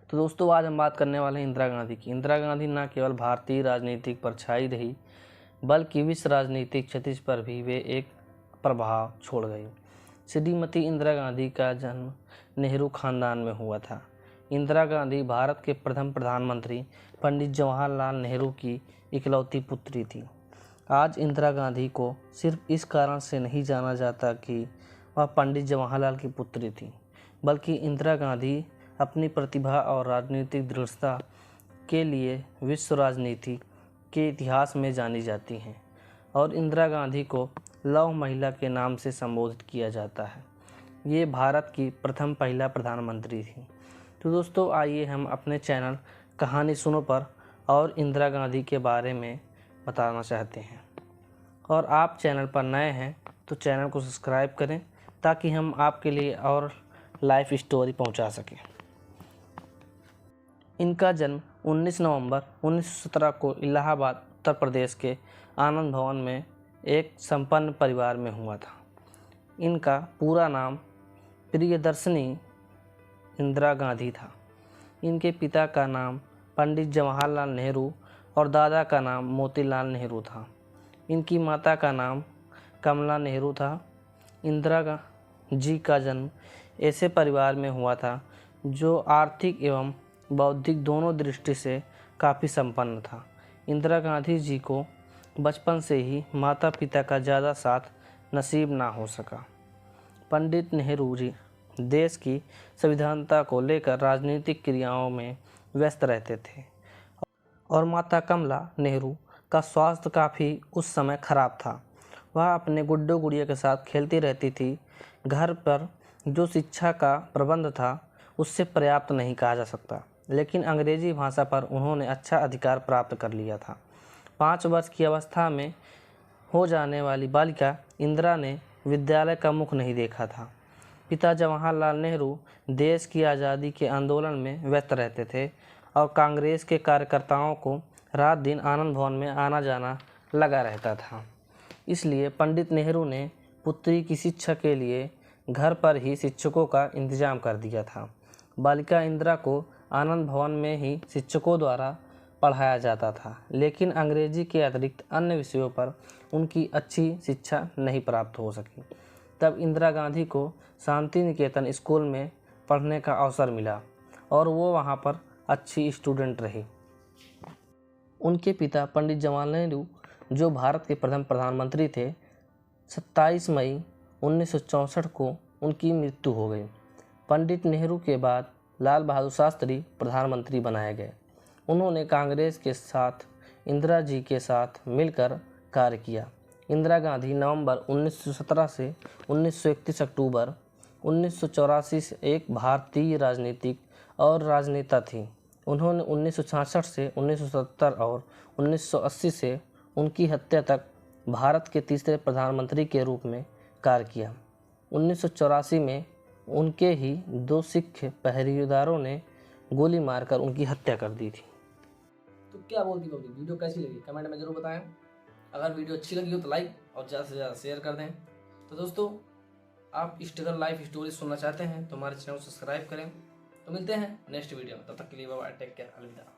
तो दोस्तों आज हम बात करने वाले हैं इंदिरा गांधी की। इंदिरा गांधी न केवल भारतीय राजनीतिक पर छाई रही बल्कि विश्व राजनीतिक क्षितिज पर भी वे एक प्रभाव छोड़ गई। श्रीमती इंदिरा गांधी का जन्म नेहरू खानदान में हुआ था। इंदिरा गांधी भारत के प्रथम प्रधानमंत्री पंडित जवाहरलाल नेहरू की इकलौती पुत्री थी। आज इंदिरा गांधी को सिर्फ इस कारण से नहीं जाना जाता कि वह पंडित जवाहरलाल की पुत्री थी, बल्कि इंदिरा गांधी अपनी प्रतिभा और राजनीतिक दृढ़ता के लिए विश्व राजनीति के इतिहास में जानी जाती हैं और इंदिरा गांधी को लौह महिला के नाम से संबोधित किया जाता है। ये भारत की प्रथम महिला प्रधानमंत्री थी। तो दोस्तों आइए हम अपने चैनल कहानी सुनो पर और इंदिरा गांधी के बारे में बताना चाहते हैं। और आप चैनल पर नए हैं तो चैनल को सब्सक्राइब करें ताकि हम आपके लिए और लाइफ स्टोरी पहुंचा सकें। इनका जन्म 19 नवंबर 1917 को इलाहाबाद उत्तर प्रदेश के आनंद भवन में एक संपन्न परिवार में हुआ था। इनका पूरा नाम प्रियदर्शनी इंदिरा गांधी था। इनके पिता का नाम पंडित जवाहरलाल नेहरू और दादा का नाम मोतीलाल नेहरू था। इनकी माता का नाम कमला नेहरू था। इंदिरा जी का जन्म ऐसे परिवार में हुआ था जो आर्थिक एवं बौद्धिक दोनों दृष्टि से काफ़ी संपन्न था। इंदिरा गांधी जी को बचपन से ही माता पिता का ज़्यादा साथ नसीब ना हो सका। पंडित नेहरू जी देश की संविधानता को लेकर राजनीतिक क्रियाओं में व्यस्त रहते थे और माता कमला नेहरू का स्वास्थ्य काफ़ी उस समय खराब था। वह अपने गुड्डो गुड़िया के साथ खेलती रहती थी। घर पर जो शिक्षा का प्रबंध था उससे पर्याप्त नहीं कहा जा सकता, लेकिन अंग्रेजी भाषा पर उन्होंने अच्छा अधिकार प्राप्त कर लिया था। 5 वर्ष की अवस्था में हो जाने वाली बालिका इंदिरा ने विद्यालय का मुख नहीं देखा था। पिता जवाहरलाल नेहरू देश की आज़ादी के आंदोलन में व्यस्त रहते थे और कांग्रेस के कार्यकर्ताओं को रात दिन आनंद भवन में आना जाना लगा रहता था। इसलिए पंडित नेहरू ने पुत्री की शिक्षा के लिए घर पर ही शिक्षकों का इंतजाम कर दिया था। बालिका इंदिरा को आनंद भवन में ही शिक्षकों द्वारा पढ़ाया जाता था, लेकिन अंग्रेजी के अतिरिक्त अन्य विषयों पर उनकी अच्छी शिक्षा नहीं प्राप्त हो सकी। तब इंदिरा गांधी को शांति निकेतन स्कूल में पढ़ने का अवसर मिला और वो वहाँ पर अच्छी स्टूडेंट रही। उनके पिता पंडित जवाहरलाल नेहरू जो भारत के प्रथम प्रधानमंत्री थे, 27 मई 1964 को उनकी मृत्यु हो गई। पंडित नेहरू के बाद लाल बहादुर शास्त्री प्रधानमंत्री बनाए गए। उन्होंने कांग्रेस के साथ इंदिरा जी के साथ मिलकर कार्य किया। इंदिरा गांधी नवंबर 1917 से 1931 अक्टूबर 1984 से एक भारतीय राजनीतिक और राजनेता थी। उन्होंने 1966 से 1970 और 1980 से उनकी हत्या तक भारत के तीसरे प्रधानमंत्री के रूप में कार्य किया। 1984 में उनके ही 2 सिख पहरेदारों ने गोली मारकर उनकी हत्या कर दी थी। तो क्या बोलती पब्लिक, वीडियो कैसी लगी कमेंट में ज़रूर बताएं। अगर वीडियो अच्छी लगी हो तो लाइक और ज़्यादा से ज़्यादा शेयर कर दें। तो दोस्तों आप स्ट्रगल लाइफ स्टोरी सुनना चाहते हैं तो हमारे चैनल को सब्सक्राइब करें। तो मिलते हैं नेक्स्ट वीडियो में, तब तक के लिए बाय बाय, टेक केयर, अलविदा।